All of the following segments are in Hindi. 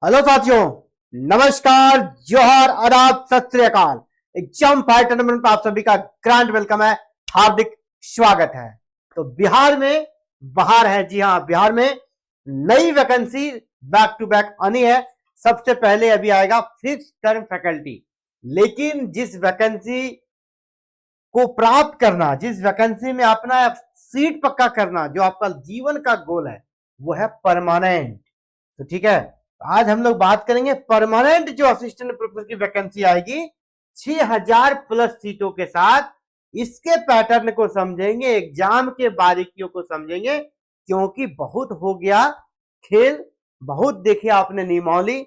हेलो साथियों, नमस्कार, जोहार, आदाब, सत श्री अकाल। एग्जाम फाइव टूर्नामेंट पर आप सभी का ग्रैंड वेलकम है, हार्दिक स्वागत है। तो बिहार में बहार है। जी हाँ, बिहार में नई वैकेंसी बैक टू बैक आनी है। सबसे पहले अभी आएगा फिक्स टर्म फैकल्टी, लेकिन जिस वैकेंसी को प्राप्त करना, जिस वैकेंसी में अपना सीट पक्का करना, जो आपका जीवन का गोल है, वो है परमानेंट। तो ठीक है, आज हम लोग बात करेंगे परमानेंट जो असिस्टेंट प्रोफेसर की वैकेंसी आएगी 6000 प्लस सीटों के साथ। इसके पैटर्न को समझेंगे, एग्जाम के बारीकियों को समझेंगे, क्योंकि बहुत हो गया खेल, बहुत देखे आपने नियमावली।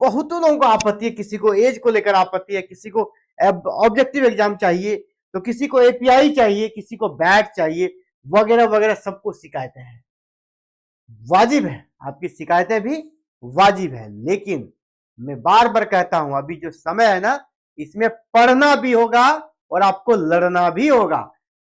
बहुतों लोगों को आपत्ति है, किसी को एज को लेकर आपत्ति है, किसी को ऑब्जेक्टिव एग्जाम चाहिए, तो किसी को एपीआई चाहिए, किसी को बैट चाहिए, वगैरह वगैरह। सबको शिकायतें हैं, वाजिब है, आपकी शिकायतें भी वाजिब है। लेकिन मैं बार बार कहता हूं, अभी जो समय है ना, इसमें पढ़ना भी होगा और आपको लड़ना भी होगा।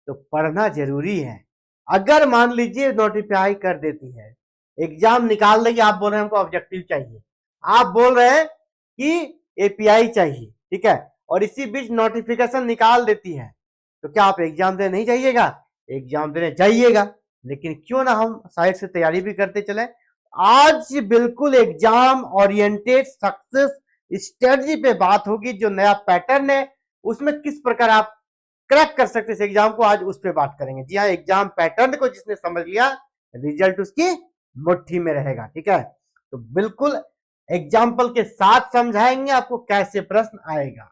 तो पढ़ना जरूरी है। अगर मान लीजिए नोटिफाई कर देती है, एग्जाम निकाल देगी, आप बोल रहे हैं हमको ऑब्जेक्टिव चाहिए, आप बोल रहे हैं कि एपीआई चाहिए, ठीक है, और इसी बीच नोटिफिकेशन निकाल देती है, तो क्या आप एग्जाम देने नहीं जाइएगा? एग्जाम देने जाइएगा। लेकिन क्यों ना हम साइड से तैयारी भी करते चले। आज बिल्कुल एग्जाम ओरिएंटेड सक्सेस स्ट्रेटजी पे बात होगी। जो नया पैटर्न है उसमें किस प्रकार आप क्रैक कर सकते हैं इस एग्जाम को, आज उस पर बात करेंगे। जी हाँ, एग्जाम पैटर्न को जिसने समझ लिया, रिजल्ट उसकी मुट्ठी में रहेगा। ठीक है, तो बिल्कुल एग्जाम्पल के साथ समझाएंगे आपको कैसे प्रश्न आएगा,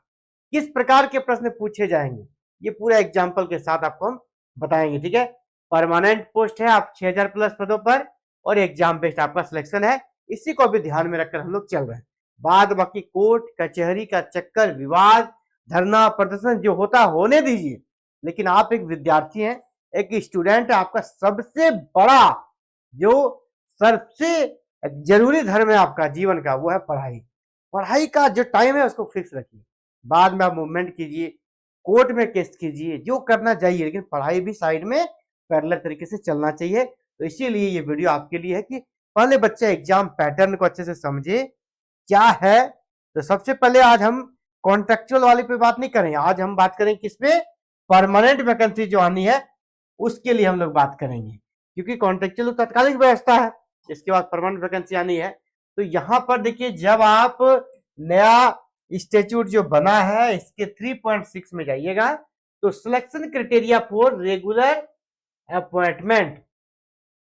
किस प्रकार के प्रश्न पूछे जाएंगे, ये पूरा एग्जाम्पल के साथ आपको हम बताएंगे। ठीक है, परमानेंट पोस्ट है, आप 6000 प्लस पदों पर, और एग्जाम बेस्ड आपका सिलेक्शन है। इसी को भी ध्यान में रखकर हम लोग चल रहे हैं। बाद बाकी कोर्ट कचहरी का चक्कर, विवाद, धरना प्रदर्शन जो होता होने दीजिए। लेकिन आप एक विद्यार्थी हैं, एक स्टूडेंट है, आपका सबसे बड़ा जो सबसे जरूरी धर्म है आपका जीवन का, वो है पढ़ाई। पढ़ाई का जो टाइम है उसको फिक्स रखिए। बाद में आप मूवमेंट कीजिए, कोर्ट में केस कीजिए, जो करना चाहिए, लेकिन पढ़ाई भी साइड में पैरेलल तरीके से चलना चाहिए। तो इसीलिए ये वीडियो आपके लिए है कि पहले बच्चे एग्जाम पैटर्न को अच्छे से समझे क्या है। तो सबसे पहले आज हम कॉन्ट्रेक्चुअल वाले पे बात नहीं करेंगे, आज हम बात करेंगे किस पे? परमानेंट वैकेंसी जो आनी है उसके लिए हम लोग बात करेंगे, क्योंकि कॉन्ट्रेक्चुअल तो तात्कालिक व्यवस्था है, इसके बाद परमानेंट वैकेंसी आनी है। तो यहां पर देखिए, जब आप नया स्टेट्यूट जो बना है इसके 3.6 में जाइएगा, तो selection criteria for regular appointment,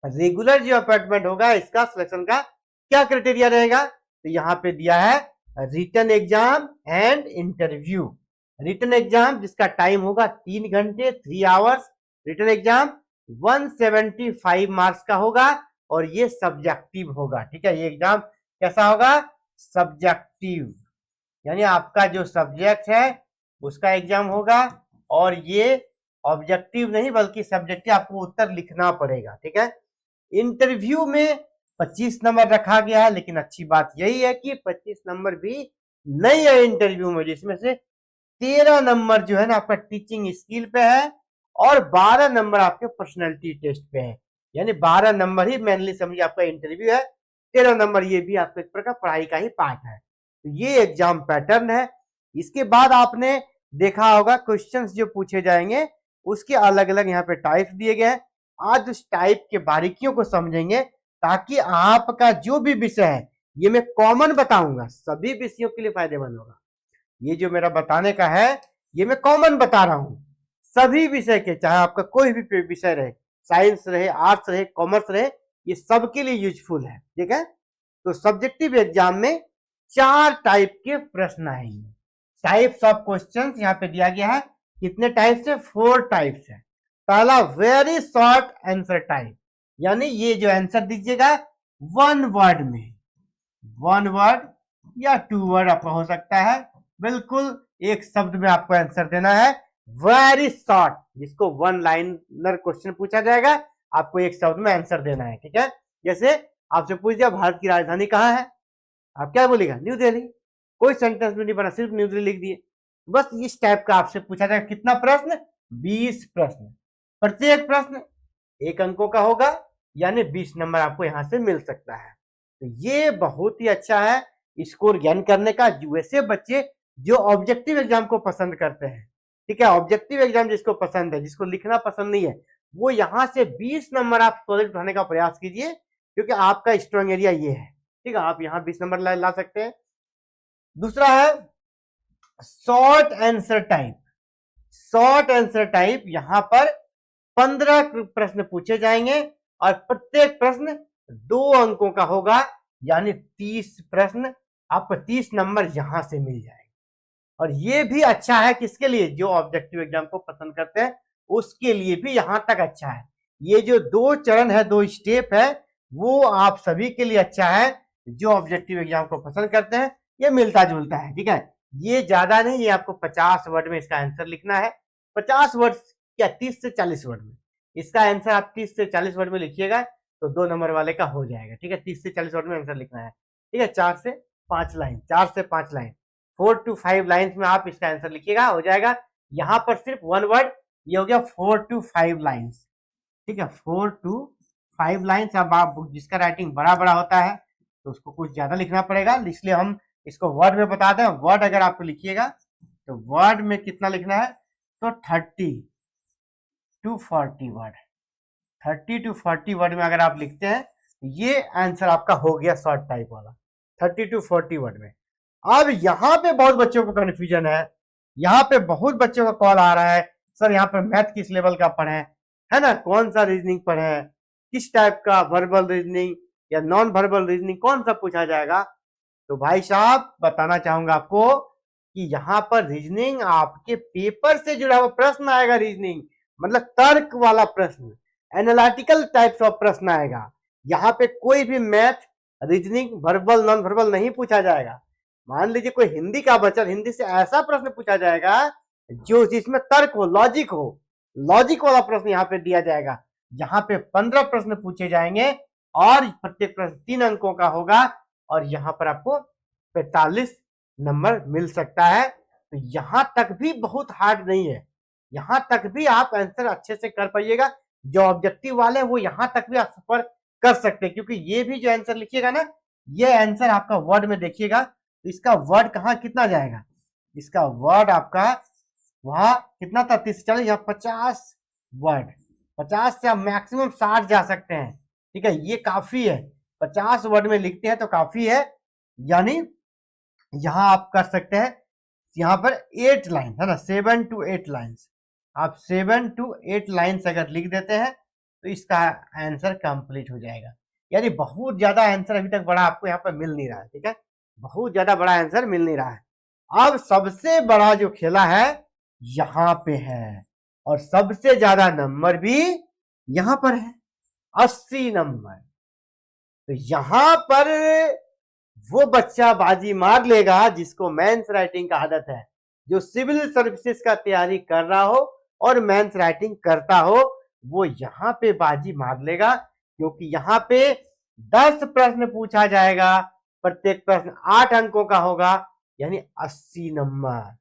regular जो अपॉइंटमेंट होगा इसका सिलेक्शन का क्या क्राइटेरिया रहेगा? तो यहाँ पे दिया है written exam and interview. Written exam जिसका टाइम होगा 3 घंटे, 3 आवर्स। रिटन एग्जाम 175 मार्क्स का होगा, और ये सब्जेक्टिव होगा। ठीक है, ये एग्जाम कैसा होगा? सब्जेक्टिव, यानी आपका जो सब्जेक्ट है उसका एग्जाम होगा, और ये ऑब्जेक्टिव नहीं बल्कि सब्जेक्टिव, आपको उत्तर लिखना पड़ेगा। ठीक है, इंटरव्यू में 25 नंबर रखा गया है, लेकिन अच्छी बात यही है कि 25 नंबर भी नहीं है इंटरव्यू में, जिसमें से 13 नंबर जो है ना आपका टीचिंग स्किल पे है, और 12 नंबर आपके पर्सनैलिटी टेस्ट पे है। यानी 12 नंबर ही मेनली समझिए आपका इंटरव्यू है, 13 नंबर ये भी आपका एक प्रकार पढ़ाई का ही पार्ट है। तो ये एग्जाम पैटर्न है। इसके बाद आपने देखा होगा क्वेश्चंस जो पूछे जाएंगे उसके अलग अलग यहाँ पे टाइप्स दिए गए हैं। आज उस टाइप के बारीकियों को समझेंगे, ताकि आपका जो भी विषय है, ये मैं कॉमन बताऊंगा, सभी विषयों के लिए फायदेमंद होगा। ये जो मेरा बताने का है ये मैं कॉमन बता रहा हूं, सभी विषय के, चाहे आपका कोई भी विषय रहे, साइंस रहे, आर्ट्स रहे, कॉमर्स रहे, ये सबके लिए यूजफुल है। ठीक है, तो सब्जेक्टिव एग्जाम में 4 टाइप के प्रश्न आएंगे। टाइप्स ऑफ क्वेश्चंस यहाँ पे दिया गया है, कितने टाइप्स है? 4 टाइप्स है। पहला वेरी शॉर्ट आंसर टाइप, यानी ये जो आंसर दीजिएगा 1 वर्ड में, 1 वर्ड या 2 वर्ड आपका हो सकता है, बिल्कुल एक शब्द में आपको आंसर देना है। वेरी शॉर्ट, जिसको 1 लाइनर क्वेश्चन पूछा जाएगा, आपको एक शब्द में आंसर देना है। ठीक है, जैसे आपसे पूछ दिया भारत की राजधानी कहाँ है, आप क्या बोलेगा? न्यू दिल्ली। कोई सेंटेंस में नहीं बना, सिर्फ न्यू दिल्ली लिख दिए। बस इस टाइप का आपसे पूछा जाएगा। कितना प्रश्न? 20 प्रश्न। प्रत्येक प्रश्न 1 अंकों का होगा, यानी 20 नंबर आपको यहां से मिल सकता है। तो ये बहुत ही अच्छा है स्कोर गेन करने का। वैसे बच्चे जो ऑब्जेक्टिव एग्जाम को पसंद करते हैं, ठीक है, ऑब्जेक्टिव एग्जाम जिसको पसंद है, जिसको लिखना पसंद नहीं है, वो यहाँ से 20 नंबर आप सॉलिड उठाने का प्रयास कीजिए, क्योंकि आपका स्ट्रॉन्ग एरिया ये है। ठीक है, आप यहाँ 20 नंबर ला सकते हैं। दूसरा है short answer type. Short answer type यहाँ पर 15 प्रश्न पूछे जाएंगे और प्रत्येक प्रश्न 2 अंकों का होगा, यानी 30 प्रश्न, आपको 30 नंबर यहां से मिल जाएंगे। और ये भी अच्छा है किसके लिए, जो ऑब्जेक्टिव एग्जाम को पसंद करते हैं उसके लिए भी यहां तक अच्छा है। ये जो 2 चरण है, 2 स्टेप है, वो आप सभी के लिए अच्छा है जो ऑब्जेक्टिव एग्जाम को पसंद करते हैं। ये मिलता जुलता है, ठीक है, ये ज्यादा नहीं, ये आपको 50 वर्ड में इसका आंसर लिखना है। 50 वर्ड क्या 30 से 40 वर्ड में इसका आंसर आप 30 से 40 वर्ड में लिखिएगा तो 2 नंबर वाले का हो जाएगा। ठीक है, 30 से 40 वर्ड में आंसर लिखना है। ठीक है, 4 से 5 लाइन, 4 से 5 लाइन, 4 to 5 लाइन्स में आप इसका आंसर लिखिएगा, हो जाएगा। यहां पर सिर्फ 1 वर्ड, ये हो गया 4 to 5 लाइन्स। ठीक है, 4 to 5 लाइन्स। अब आप जिसका राइटिंग बड़ा बड़ा होता है तो उसको कुछ ज्यादा लिखना पड़ेगा, इसलिए हम इसको वर्ड में बता दें। वर्ड अगर आप लिखिएगा तो वर्ड में कितना लिखना है, तो 30 to 40 वर्ड, 30 to 40 वर्ड में अगर आप लिखते हैं ये आंसर आपका हो गया शॉर्ट टाइप वाला, 30 to 40 वर्ड में। अब यहाँ पे बहुत बच्चों को कंफ्यूजन है, यहाँ पे बहुत बच्चों का कॉल आ रहा है, सर यहाँ पे मैथ किस लेवल का पढ़े, है ना, कौन सा रीजनिंग पढ़े, किस टाइप का, वर्बल रीजनिंग या नॉन वर्बल रीजनिंग, कौन सा पूछा जाएगा। तो भाई साहब बताना चाहूंगा आपको कि यहाँ पर रीजनिंग आपके पेपर से जुड़ा हुआ प्रश्न आएगा। रीजनिंग मतलब तर्क वाला प्रश्न, एनालिटिकल टाइप्स ऑफ प्रश्न आएगा। यहाँ पे कोई भी math, reasoning, verbal, non verbal नहीं पूछा जाएगा। मान लीजिए कोई हिंदी का बच्चा, हिंदी से ऐसा प्रश्न पूछा जाएगा जो जिसमें तर्क हो, लॉजिक हो, लॉजिक वाला प्रश्न यहाँ पे दिया जाएगा। यहाँ पे 15 प्रश्न पूछे जाएंगे और प्रत्येक प्रश्न 3 अंकों का होगा और यहाँ पर आपको 45 नंबर मिल सकता है। तो यहां तक भी बहुत हार्ड नहीं है, यहां तक भी आप आंसर अच्छे से कर पाइएगा। जो ऑब्जेक्टिव वाले वो यहां तक भी आप सफर कर सकते हैं, क्योंकि ये भी जो आंसर लिखिएगा ना, ये आंसर आपका वर्ड में देखिएगा तो इसका वर्ड कहाँ कितना जाएगा, इसका वर्ड आपका वहां कितना था 30 से 40, यहाँ 50 वर्ड, 50 से आप मैक्सिमम 60 जा सकते हैं। ठीक है, ये काफी है, 50 वर्ड में लिखते हैं तो काफी है। यानी यहां आप कर सकते हैं, यहां पर 8 लाइन है ना, 7 to 8 लाइन्स, आप 7 to 8 लाइन्स अगर लिख देते हैं तो इसका आंसर कंप्लीट हो जाएगा। यानी बहुत ज्यादा आंसर अभी तक बड़ा आपको यहाँ पर मिल नहीं रहा है। ठीक है, बहुत ज्यादा बड़ा आंसर मिल नहीं रहा है। अब सबसे बड़ा जो खेला है यहाँ पे है और सबसे ज्यादा नंबर भी यहाँ पर है, 80 नंबर। तो यहां पर वो बच्चा बाजी मार लेगा जिसको मेंस राइटिंग का आदत है, जो सिविल सर्विसेज का तैयारी कर रहा हो और मेंस राइटिंग करता हो, वो यहाँ पे बाजी मार लेगा। क्योंकि यहाँ पे 10 प्रश्न पूछा जाएगा, प्रत्येक प्रश्न 8 अंकों का होगा, यानी 80 नंबर।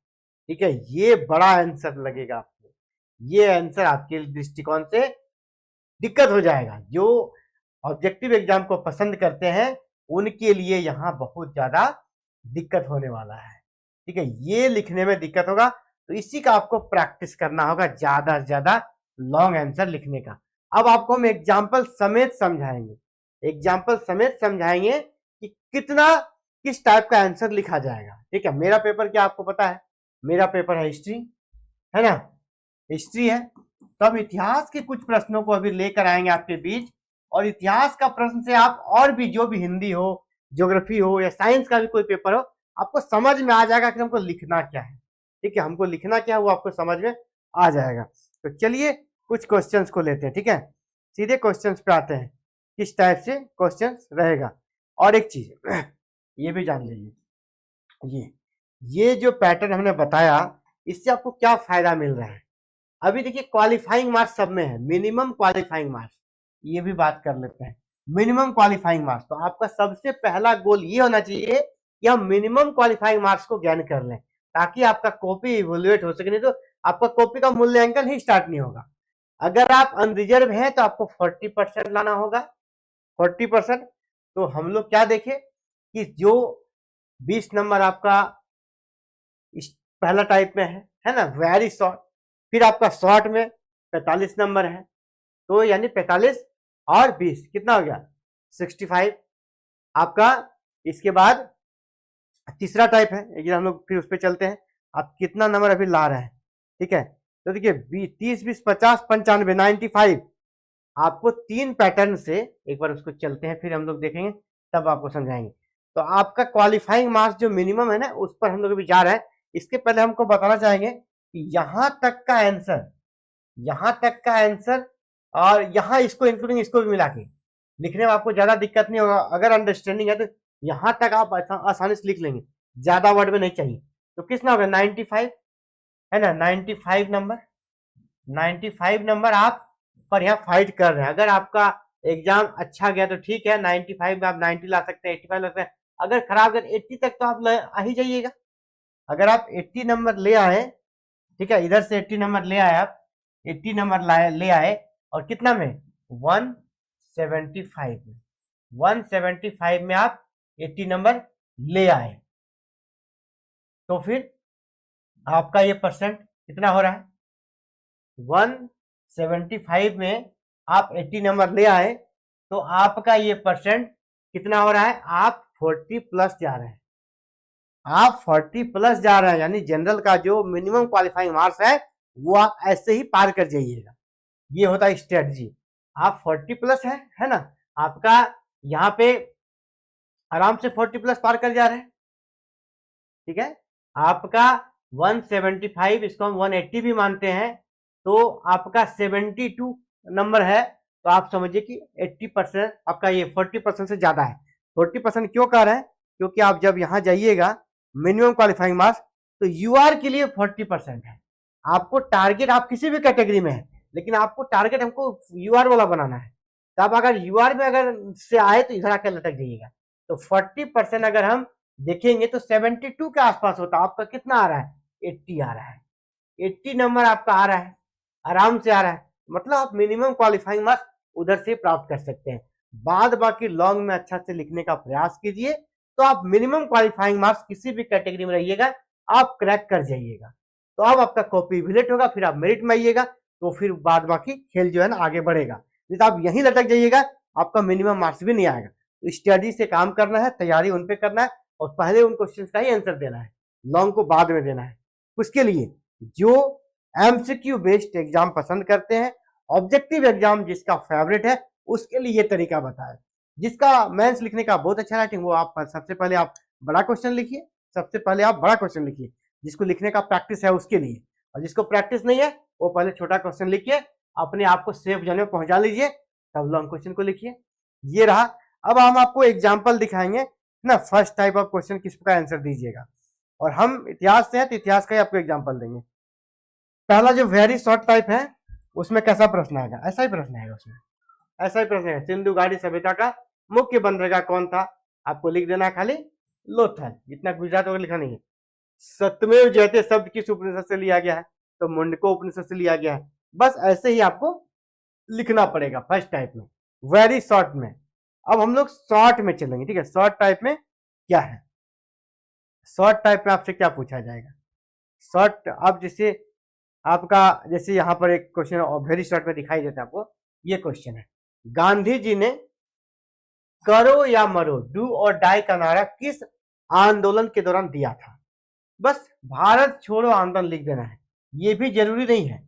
ठीक है, ये बड़ा आंसर लगेगा आपको, ये आंसर आपके दृष्टिकोण से दिक्कत हो जाएगा। जो ऑब्जेक्टिव एग्जाम को पसंद करते हैं उनके लिए यहाँ बहुत ज्यादा दिक्कत होने वाला है। ठीक है, ये लिखने में दिक्कत होगा, तो इसी का आपको प्रैक्टिस करना होगा, ज्यादा से ज्यादा लॉन्ग आंसर लिखने का। अब आपको हम एग्जाम्पल समेत समझाएंगे, एग्जाम्पल समेत समझाएंगे कि कितना किस टाइप का आंसर लिखा जाएगा। ठीक है, मेरा पेपर क्या आपको पता है, मेरा पेपर है हिस्ट्री, है ना, हिस्ट्री है। तो हम इतिहास के कुछ प्रश्नों को अभी लेकर आएंगे आपके बीच, और इतिहास का प्रश्न से आप और भी जो भी हिंदी हो, ज्योग्राफी हो या साइंस का भी कोई पेपर हो, आपको समझ में आ जाएगा कि हमको लिखना क्या है। ठीक है, हमको लिखना क्या है वो आपको समझ में आ जाएगा। तो चलिए कुछ क्वेश्चंस को लेते हैं। ठीक है, सीधे क्वेश्चंस पे आते हैं, किस टाइप से क्वेश्चंस रहेगा। और एक चीज ये भी जान लीजिए, ये जो पैटर्न हमने बताया इससे आपको क्या फायदा मिल रहा है। अभी देखिए क्वालिफाइंग मार्क्स सब में है, मिनिमम क्वालिफाइंग मार्क्स, ये भी बात कर लेते हैं। मिनिमम क्वालिफाइंग मार्क्स, तो आपका सबसे पहला गोल ये होना चाहिए कि हम मिनिमम क्वालिफाइंग मार्क्स को ज्ञान कर लें, ताकि आपका कॉपी इवोल्युएट हो सके। नहीं तो आपका कॉपी का मूल्यांकन ही स्टार्ट नहीं होगा। अगर आप अनरिजर्व हैं तो आपको 40% लाना होगा, 40%। तो हम लोग क्या देखे कि जो 20 नंबर आपका इस पहला टाइप में है ना, वेरी शॉर्ट। फिर आपका शॉर्ट में 45 नंबर है, तो यानी 45 और 20 कितना हो गया 65 आपका। इसके बाद तीसरा टाइप है, एक हम लोग फिर उस पर चलते हैं। आप कितना नंबर अभी ला रहे हैं, ठीक है। तो देखिए 30 20 50 95 95 आपको 3 पैटर्न से एक बार उसको चलते हैं, फिर हम लोग देखेंगे तब आपको समझाएंगे। तो आपका क्वालिफाइंग मार्क्स जो मिनिमम है ना, उस पर हम लोग अभी जा रहे हैं। इसके पहले हमको बताना चाहेंगे कि यहां तक का आंसर, यहां तक का आंसर और यहां इसको इंक्लूडिंग इसको भी मिला के लिखने में आपको ज्यादा दिक्कत नहीं होगा। अगर अंडरस्टैंडिंग है तो यहां तक आप आसानी से लिख लेंगे, ज्यादा वर्ड में नहीं चाहिए। तो कितना होगा 95 है ना, 95 नंबर, 95 नंबर आप पर यहाँ फाइट कर रहे हैं। अगर आपका एग्जाम अच्छा गया तो ठीक है, 95 में आप 90 ला सकते हैं, 85 ला सकते हैं। अगर खराब गया 80 तक तो आप आ ही जाइएगा। अगर आप 80 नंबर ले आए, ठीक है, इधर से 80 नंबर ले आए, आप 80 नंबर ले आए और कितना में 175 में, 175 में आप 80 नंबर ले आए, तो फिर आपका ये परसेंट कितना हो रहा है 175 में आप 80 नंबर ले आए, तो आपका ये परसेंट कितना हो रहा है, आप 40 प्लस जा रहे हैं, आप 40 प्लस जा रहे हैं। यानी जनरल का जो मिनिमम क्वालिफाइंग मार्क्स है वो आप ऐसे ही पार कर जाइएगा। ये होता है स्ट्रेटजी। आप 40 प्लस है ना, आपका यहाँ पे आराम से 40 प्लस पार कर जा रहे हैं, ठीक है। आपका 175, इसको हम 180 भी मानते हैं, तो आपका 72 नंबर है। तो आप समझिए कि 80% आपका ये 40% से ज्यादा है। 40% क्यों कह रहे हैं, क्योंकि आप जब यहां जाइएगा मिनिमम क्वालिफाइंग मार्क्स, तो यूआर के लिए 40% है। आपको टारगेट, आप किसी भी कैटेगरी में है, लेकिन आपको टारगेट हमको यूआर वाला बनाना है। तो आप अगर यूआर में अगर से आए तो इधर आकर लटक जाइएगा। तो 40% अगर हम देखेंगे तो 72 के आसपास होता, आपका कितना आ रहा है 80 आ रहा है, 80 नंबर आपका आ रहा है, आराम से आ रहा है। मतलब आप मिनिमम क्वालिफाइंग मार्क्स उधर से प्राप्त कर सकते हैं। बाद बाकी लॉन्ग में अच्छा से लिखने का प्रयास कीजिए, तो आप मिनिमम क्वालिफाइंग मार्क्स किसी भी कैटेगरी में रहिएगा आप क्रैक कर जाइएगा। तो अब आपका कॉपी विलेट होगा, फिर आप मेरिट में आइएगा, तो फिर बाद बाकी खेल जो है ना आगे बढ़ेगा। नहीं तो आप यहीं लटक जाइएगा, आपका मिनिमम मार्क्स भी नहीं आएगा। तो स्टडी से काम करना है, तैयारी उन पे करना है, और पहले उन क्वेश्चंस का ही आंसर देना है, लॉन्ग को बाद में देना है। उसके लिए जो एमसीक्यू बेस्ड एग्जाम पसंद करते हैं, ऑब्जेक्टिव एग्जाम जिसका फेवरेट है, उसके लिए ये तरीका बताया। जिसका मेंस लिखने का बहुत अच्छा राइटिंग, वो आप सबसे पहले आप बड़ा क्वेश्चन लिखिए, सबसे पहले आप बड़ा क्वेश्चन लिखिए, जिसको लिखने का प्रैक्टिस है उसके लिए। और जिसको प्रैक्टिस नहीं है वो पहले छोटा क्वेश्चन लिखिए, अपने आप को सेफ जोन में पहुंचा लीजिए, तब लॉन्ग क्वेश्चन को लिखिए। ये रहा। अब हम आपको एग्जाम्पल दिखाएंगे ना, फर्स्ट टाइप ऑफ क्वेश्चन किस प्रकार आंसर दीजिएगा। और हम इतिहास से हैं तो इतिहास का ही आपको एग्जाम्पल देंगे। पहला जो वेरी शॉर्ट टाइप है, उसमें कैसा प्रश्न आएगा, ऐसा ही प्रश्न आएगा, उसमें ऐसा ही प्रश्न है। सिंधु घाटी सभ्यता का मुख्य बंदरगाह कौन था, आपको लिख देना खाली लोथल, इतना गुजरात वगैरह लिखा नहीं है। सत्यमेव जयते शब्द किस उपनिषद से लिया गया है, तो मुंडको उपनिषद से लिया गया है। बस ऐसे ही आपको लिखना पड़ेगा फर्स्ट टाइप में, वेरी शॉर्ट में। अब हम लोग शॉर्ट में चलेंगे, ठीक है। शॉर्ट टाइप में क्या है, शॉर्ट टाइप में आपसे क्या पूछा जाएगा। शॉर्ट, अब जैसे आपका जैसे यहाँ पर एक क्वेश्चन वेरी शॉर्ट में दिखाई देता है आपको, ये क्वेश्चन है, गांधी जी ने करो या मरो, डू और डाई का नारा किस आंदोलन के दौरान दिया था। बस भारत छोड़ो आंदोलन लिख देना है, ये भी जरूरी नहीं है।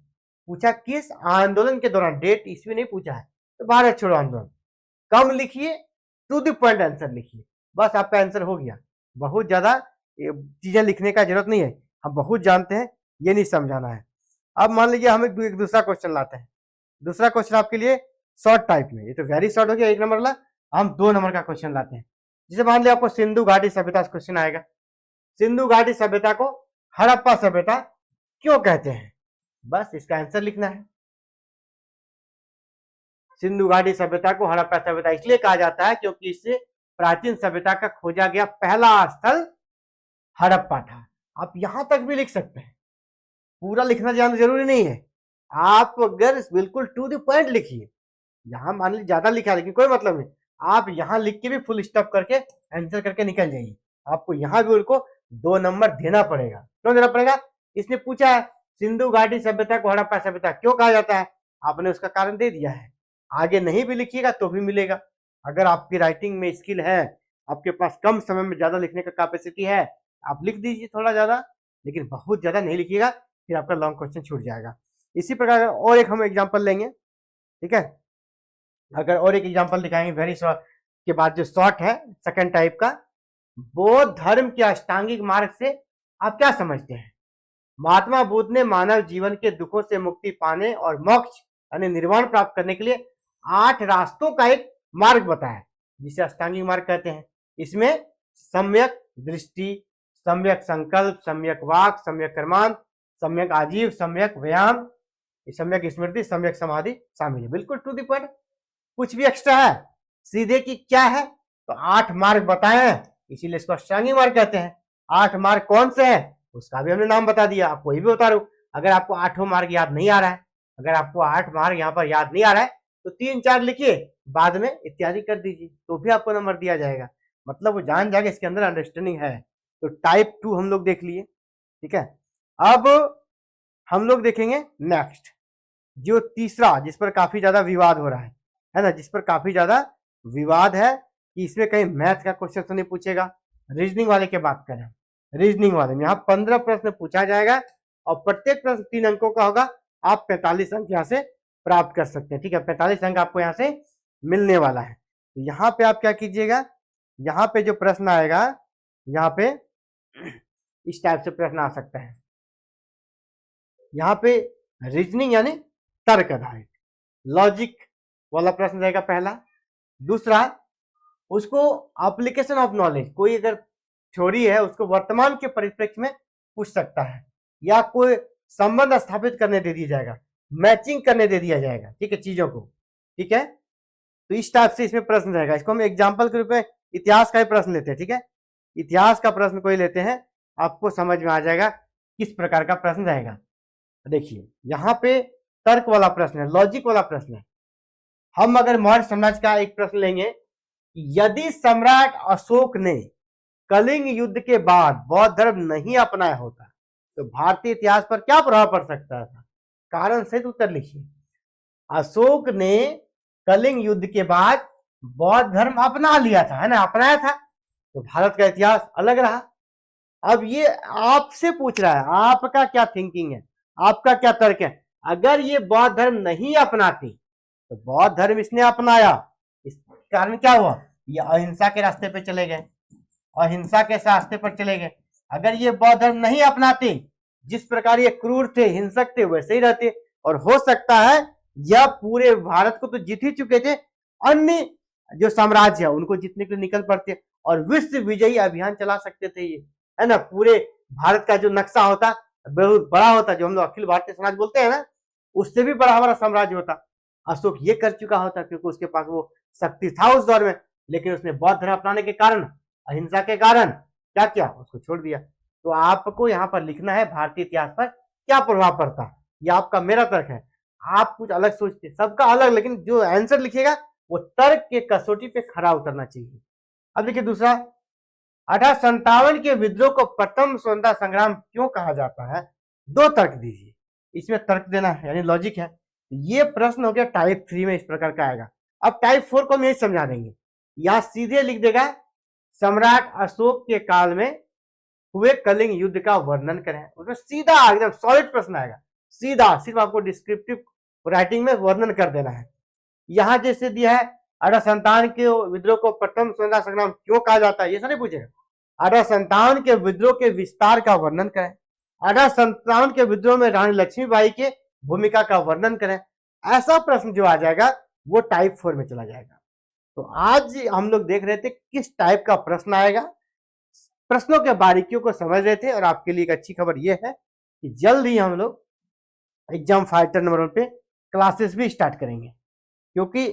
पूछा किस आंदोलन के दौरान, डेट ईस्वी नहीं पूछा है, तो भारत छोड़ो आंदोलन कम लिखिए, टू द पॉइंट आंसर लिखिए, बस आपका आंसर हो गया। बहुत ज्यादा चीजें लिखने का जरूरत नहीं है, हम बहुत जानते हैं, ये नहीं समझाना है। अब मान लीजिए हम एक दूसरा क्वेश्चन लाते हैं। दूसरा क्वेश्चन आपके लिए शॉर्ट टाइप में, ये तो वेरी शॉर्ट हो गया 1 नंबर वाला। हम 2 नंबर का क्वेश्चन लाते हैं। जैसे मान लिया आपको सिंधु घाटी सभ्यता से क्वेश्चन आएगा, सिंधु घाटी सभ्यता को हड़प्पा सभ्यता क्यों कहते हैं, बस इसका आंसर लिखना है। सिंधु घाटी सभ्यता को हड़प्पा सभ्यता इसलिए कहा जाता है क्योंकि इससे प्राचीन सभ्यता का खोजा गया पहला स्थल हड़प्पा था। आप यहां तक भी लिख सकते हैं, पूरा लिखना जानना जरूरी नहीं है। आप अगर बिल्कुल टू द पॉइंट लिखिए, यहां मान लीजिए ज्यादा लिखा है लेकिन कोई मतलब नहीं, आप यहाँ लिख के भी फुल स्टॉप करके आंसर करके निकल जाइए। आपको यहाँ भी उनको 2 नंबर देना पड़ेगा। क्यों देना पड़ेगा? इसने पूछा है सिंधु घाटी सभ्यता को हड़प्पा सभ्यता क्यों कहा जाता है, आपने उसका कारण दे दिया है। आगे नहीं भी लिखिएगा तो भी मिलेगा। अगर आपकी राइटिंग में स्किल है, आपके पास कम समय में ज्यादा लिखने का कैपेसिटी है, आप लिख दीजिए थोड़ा ज्यादा, लेकिन बहुत ज्यादा नहीं लिखिएगा, फिर आपका लॉन्ग क्वेश्चन छूट जाएगा। इसी प्रकार और एक हम एग्जाम्पल लेंगे, ठीक है। अगर और एक एग्जाम्पल दिखाएंगे वेरी शॉर्ट के बाद जो शॉर्ट है सेकंड टाइप का, बौद्ध धर्म के अष्टांगिक मार्ग से आप क्या समझते हैं? महात्मा बुद्ध ने मानव जीवन के दुखों से मुक्ति पाने और मोक्ष यानी निर्वाण प्राप्त करने के लिए 8 रास्तों का एक मार्ग बताया, जिसे अष्टांगिक मार्ग कहते हैं। इसमें सम्यक दृष्टि, सम्यक संकल्प, सम्यक वाक, सम्यक कर्मांत, सम्यक आजीव, सम्यक व्यायाम, सम्यक स्मृति, सम्यक समाधि शामिल है। बिल्कुल टू द पॉइंट, कुछ भी एक्स्ट्रा है सीधे की क्या है? तो 8 मार्ग बताए हैं, इसीलिए इसको अष्टांगिक मार्ग कहते हैं। 8 मार्ग कौन से हैं उसका भी हमने नाम बता दिया, आपको ये भी बता रहा हूं। अगर आपको 8 मार्ग याद नहीं आ रहा है, अगर आपको 8 मार्ग यहाँ पर याद नहीं आ रहा है, तो 3-4 लिखिए, बाद में इत्यादि कर दीजिए, तो भी आपको नंबर दिया जाएगा। मतलब वो जान जाएगा इसके अंदर अंडरस्टैंडिंग है। तो टाइप 2 हम लोग देख लिए, ठीक है। अब हम लोग देखेंगे नेक्स्ट, जो तीसरा जिस पर काफी ज्यादा विवाद हो रहा है ना, जिस पर काफी ज्यादा विवाद है कि इसमें कहीं मैथ का क्वेश्चन तो नहीं पूछेगा। रीजनिंग वाले की बात करें, रीजनिंग वाले में यहाँ 15 प्रश्न पूछा जाएगा और प्रत्येक प्रश्न 3 अंकों का होगा। आप 45 अंक यहाँ से प्राप्त कर सकते हैं, ठीक है। 45 अंक आपको यहाँ से मिलने वाला है। तो यहाँ पे आप क्या कीजिएगा, यहाँ पे जो प्रश्न आएगा, यहाँ पे इस टाइप से प्रश्न आ सकता है। यहाँ पे रीजनिंग यानी तर्क आधारित लॉजिक वाला प्रश्न रहेगा पहला। दूसरा, उसको एप्लीकेशन ऑफ नॉलेज, कोई अगर थ्योरी है उसको वर्तमान के परिप्रेक्ष्य में पूछ सकता है, या कोई संबंध स्थापित करने दे दिया जाएगा, मैचिंग करने दे दिया जाएगा, ठीक है, चीजों को, ठीक है। तो इस टाइप से इसमें प्रश्न रहेगा। इसको हम एग्जाम्पल के रूप में इतिहास का ही प्रश्न लेते हैं, ठीक है। इतिहास का प्रश्न कोई लेते हैं, आपको समझ में आ जाएगा किस प्रकार का प्रश्न रहेगा। देखिए यहाँ पे तर्क वाला प्रश्न है, लॉजिक वाला प्रश्न है। हम अगर मौर्य साम्राज्य का एक प्रश्न लेंगे, यदि सम्राट अशोक ने कलिंग युद्ध के बाद बौद्ध धर्म नहीं अपनाया होता तो भारतीय इतिहास पर क्या प्रभाव पड़ सकता था? कारण सहित उत्तर लिखिए। अशोक ने कलिंग युद्ध के बाद बौद्ध धर्म अपना लिया था, है ना, अपनाया था, तो भारत का इतिहास अलग रहा। अब ये आपसे पूछ रहा है, आपका क्या थिंकिंग है, आपका क्या तर्क है। अगर ये बौद्ध धर्म नहीं अपनाती तो बौद्ध धर्म इसने अपनाया, इस कारण क्या हुआ, ये अहिंसा के रास्ते पे चले गए, अहिंसा के रास्ते पर चले गए। अगर ये बौद्ध धर्म नहीं अपनाते, जिस प्रकार ये क्रूर थे, हिंसक थे, वैसे ही रहते, और हो सकता है यह पूरे भारत को तो जीत ही चुके थे, अन्य जो साम्राज्य है उनको जीतने के लिए निकल पड़ते और विश्व विजयी अभियान चला सकते थे। ये है ना, पूरे भारत का जो नक्शा होता बहुत बड़ा होता, जो हम लोग अखिल भारतीय समाज बोलते हैं ना, उससे भी बड़ा हमारा साम्राज्य होता। अशोक ये कर चुका होता क्योंकि उसके पास वो शक्ति था उस दौर में, लेकिन उसने बौद्ध धर्म अपनाने के कारण, अहिंसा के कारण क्या किया, उसको छोड़ दिया। तो आपको यहाँ पर लिखना है भारतीय इतिहास पर क्या प्रभाव पड़ता है, ये आपका मेरा तर्क है। आप कुछ अलग सोचते, सबका अलग, लेकिन जो आंसर लिखिएगा वो तर्क के कसौटी पे खरा उतरना चाहिए। अब देखिए दूसरा, 1857 के विद्रोह को प्रथम स्वतंत्रता संग्राम क्यों कहा जाता है? 2 तर्क दीजिए, इसमें तर्क देना है यानी लॉजिक है। ये प्रश्न हो गया टाइप 3 में, इस प्रकार का आएगा। अब टाइप 4 को हम यही समझा देंगे, यहां सीधे लिख देगा सम्राट अशोक के काल में हुए कलिंग युद्ध का वर्णन करें। उसमें सीधा एकदम सॉलिड प्रश्न आएगा, सीधा, सिर्फ आपको डिस्क्रिप्टिव राइटिंग में वर्णन कर देना है। यहां जैसे दिया है 1857 के विद्रोह को प्रथम स्वतंत्रता संग्राम क्यों कहा जाता है, ये सब नहीं पूछेगा। 1857 के विद्रोह के विस्तार का वर्णन करें, 1857 के विद्रोह में रानी लक्ष्मीबाई के भूमिका का वर्णन करें। ऐसा प्रश्न जो आ जाएगा वो टाइप 4 में चला जाएगा। तो आज हम लोग देख रहे थे किस टाइप का प्रश्न आएगा, प्रश्नों के बारीकियों को समझ रहे थे। और आपके लिए एक अच्छी खबर यह है कि जल्द ही हम लोग एग्जाम फाइटर नंबर 1 पे क्लासेस भी स्टार्ट करेंगे, क्योंकि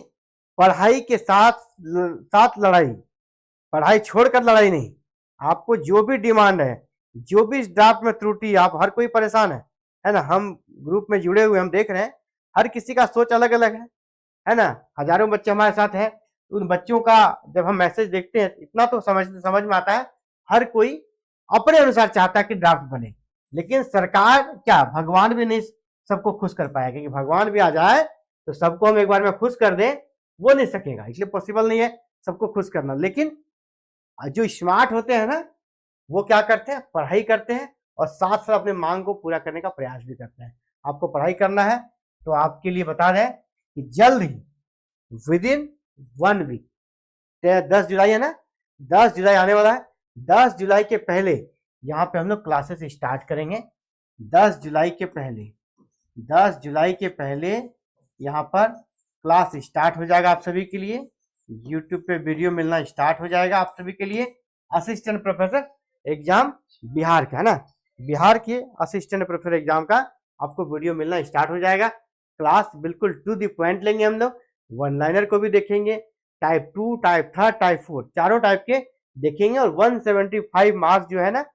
पढ़ाई के साथ साथ लड़ाई, पढ़ाई छोड़कर लड़ाई नहीं। आपको जो भी डिमांड है, जो भी इस ड्राफ्ट में त्रुटि, आप हर कोई परेशान है ना, हम ग्रुप में जुड़े हुए, हम देख रहे हैं हर किसी का सोच अलग अलग है ना। हजारों बच्चे हमारे साथ हैं, उन बच्चों का जब हम मैसेज देखते हैं इतना तो समझ में आता है, हर कोई अपने अनुसार चाहता है कि ड्राफ्ट बने, लेकिन सरकार क्या, भगवान भी नहीं सबको खुश कर पाएगा कि भगवान भी आ जाए तो सबको हम एक बार में खुश कर दें, वो नहीं सकेगा, इसलिए पॉसिबल नहीं है सबको खुश करना। लेकिन जो स्मार्ट होते हैं ना, वो क्या करते हैं, पढ़ाई करते हैं और साथ साथ अपने मांग को पूरा करने का प्रयास भी करते हैं। आपको पढ़ाई करना है तो आपके लिए बता दें कि जल्द ही विद इन 1 वीक 10 जुलाई है ना, 10 जुलाई आने वाला है। 10 जुलाई के पहले यहाँ पे हम लोग क्लासेस स्टार्ट करेंगे। 10 जुलाई के पहले यहाँ पर क्लास स्टार्ट हो जाएगा आप सभी के लिए। यूट्यूब पे वीडियो मिलना स्टार्ट हो जाएगा आप सभी के लिए। असिस्टेंट प्रोफेसर एग्जाम बिहार का है ना, बिहार के असिस्टेंट प्रोफेसर एग्जाम का आपको वीडियो मिलना स्टार्ट हो जाएगा। क्लास बिल्कुल टू द पॉइंट लेंगे हम लोग, वन लाइनर को भी देखेंगे, टाइप 2, टाइप 3, टाइप 4 चारों टाइप के देखेंगे। और 175 मार्क्स जो है ना,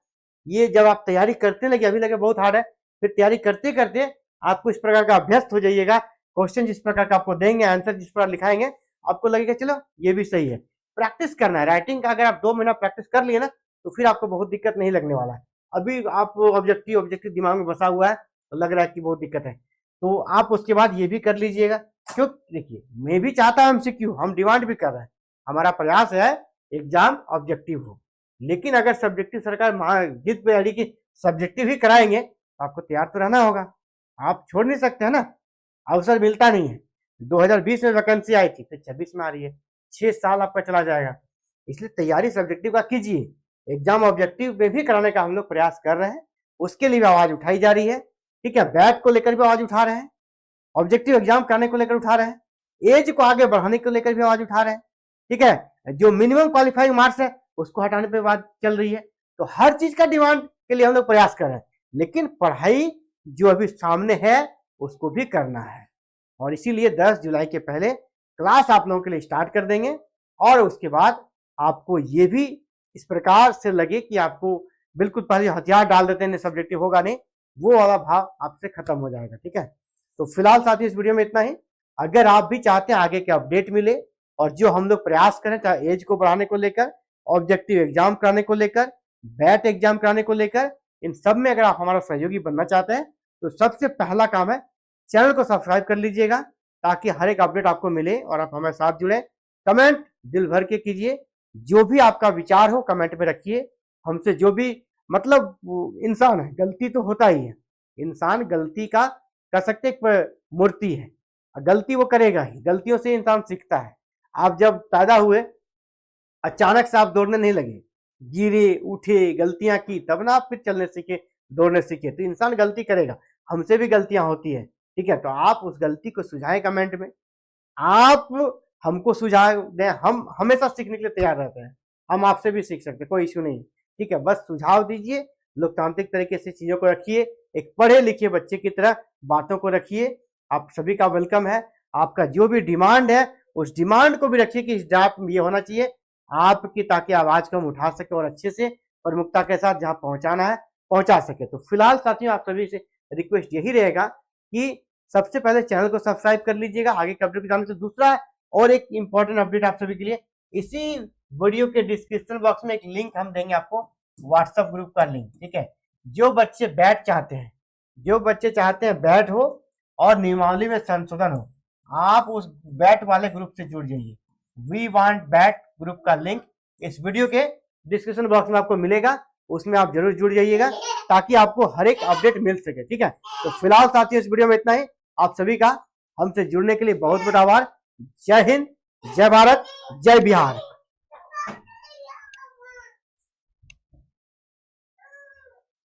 ये जब आप तैयारी करते लगे, अभी लगे बहुत हार्ड है, फिर तैयारी करते करते आपको इस प्रकार का अभ्यस्त हो जाइएगा। क्वेश्चन जिस प्रकार का आपको देंगे, आंसर जिस प्रकार लिखाएंगे, आपको लगेगा चलो ये भी सही है। प्रैक्टिस करना है राइटिंग का, अगर आप 2 महीना प्रैक्टिस कर लिए ना तो फिर आपको बहुत दिक्कत नहीं लगने वाला है। अभी आप ऑब्जेक्टिव दिमाग में बसा हुआ है तो लग रहा है कि बहुत दिक्कत है, तो आप उसके बाद ये भी कर लीजिएगा। क्यों, देखिए मैं भी चाहता हूं एमसीक्यू, हम डिमांड भी कर रहे हैं, हमारा प्रयास है एग्जाम ऑब्जेक्टिव हो, लेकिन अगर सब्जेक्टिव सरकार जिद पे अड़ी कि सब्जेक्टिव ही कराएंगे तो आपको तैयार तो रहना होगा, आप छोड़ नहीं सकते है ना, अवसर मिलता नहीं है। 2020 में वैकेंसी आई थी, फिर 26 में आ रही है, 6 साल आपका चला जाएगा। इसलिए तैयारी सब्जेक्टिव का कीजिए, एग्जाम ऑब्जेक्टिव में भी कराने का हम लोग प्रयास कर रहे हैं, उसके लिए भी आवाज उठाई जा रही है। ठीक है, बैट को लेकर भी आवाज उठा रहे हैं, ऑब्जेक्टिव एग्जाम कराने को लेकर उठा रहे हैं, एज को आगे बढ़ाने को लेकर भी आवाज उठा रहे हैं। ठीक है, जो मिनिमम क्वालिफाइंग मार्क्स है उसको हटाने पे बात चल रही है। तो हर चीज का डिमांड के लिए हम लोग प्रयास कर रहे हैं, लेकिन पढ़ाई जो अभी सामने है उसको भी करना है। और इसीलिए 10 जुलाई के पहले क्लास आप लोगों के लिए स्टार्ट कर देंगे, और उसके बाद आपको ये भी इस प्रकार से लगे कि आपको बिल्कुल पहले हथियार डाल देते हैं, सब्जेक्टिव होगा नहीं, वो वाला भाव आपसे खत्म हो जाएगा। ठीक है, तो फिलहाल साथियों इस वीडियो में इतना ही। अगर आप भी चाहते हैं आगे के अपडेट मिले और जो हम लोग प्रयास करें, चाहे एज को बढ़ाने को लेकर, ऑब्जेक्टिव एग्जाम कराने को लेकर, बैट एग्जाम कराने को लेकर, इन सब में अगर आप हमारा सहयोगी बनना चाहते हैं तो सबसे पहला काम है चैनल को सब्सक्राइब कर लीजिएगा, ताकि हर एक अपडेट आपको मिले और आप हमारे साथ जुड़े। कमेंट दिल भर के कीजिए, जो भी आपका विचार हो कमेंट में रखिए। हमसे जो भी मतलब इंसान है, गलती तो होता ही है, इंसान गलती का कह सकते एक मूर्ति है, गलती वो करेगा ही, गलतियों से इंसान सीखता है। आप जब पैदा हुए अचानक से आप दौड़ने नहीं लगे, गिरे उठे गलतियां की, तब ना आप फिर चलने सीखे, दौड़ने सीखे। तो इंसान गलती करेगा, हमसे भी गलतियां होती है। ठीक है, तो आप उस गलती को सुझाएं कमेंट में, आप हमको सुझाव दें, हम हमेशा सीखने के लिए तैयार रहते हैं, हम आपसे भी सीख सकते हैं, कोई इश्यू नहीं। ठीक है, बस सुझाव दीजिए, लोकतांत्रिक तरीके से चीजों को रखिए, एक पढ़े लिखे बच्चे की तरह बातों को रखिए। आप सभी का वेलकम है, आपका जो भी डिमांड है उस डिमांड को भी रखिए कि इस ड्राफ्ट में ये होना चाहिए आपकी, ताकि आवाज को हम उठा सके और अच्छे से प्रमुखता के साथ जहां पहुंचाना है पहुंचा सके। तो फिलहाल साथियों आप सभी से रिक्वेस्ट यही रहेगा कि सबसे पहले चैनल को सब्सक्राइब कर लीजिएगा आगे के अपडेट को जानने से। दूसरा और एक इंपॉर्टेंट अपडेट आप सभी के लिए, इसी वीडियो के डिस्क्रिप्शन बॉक्स में एक लिंक हम देंगे आपको, व्हाट्सएप ग्रुप का लिंक। ठीक है, जो बच्चे बैट चाहते हैं, जो बच्चे चाहते हैं बैट हो और नियमावली में संशोधन हो, आप उस बैट वाले ग्रुप से जुड़ जाइए। वी वांट बैट ग्रुप का लिंक इस वीडियो के डिस्क्रिप्शन बॉक्स में आपको मिलेगा, उसमें आप जरूर जुड़ जाइएगा ताकि आपको हर एक अपडेट मिल सके। ठीक है, तो फिलहाल साथियों इस वीडियो में इतना ही। आप सभी का हमसे जुड़ने के लिए बहुत बहुत आभार। जय हिंद, जय भारत, जय बिहार।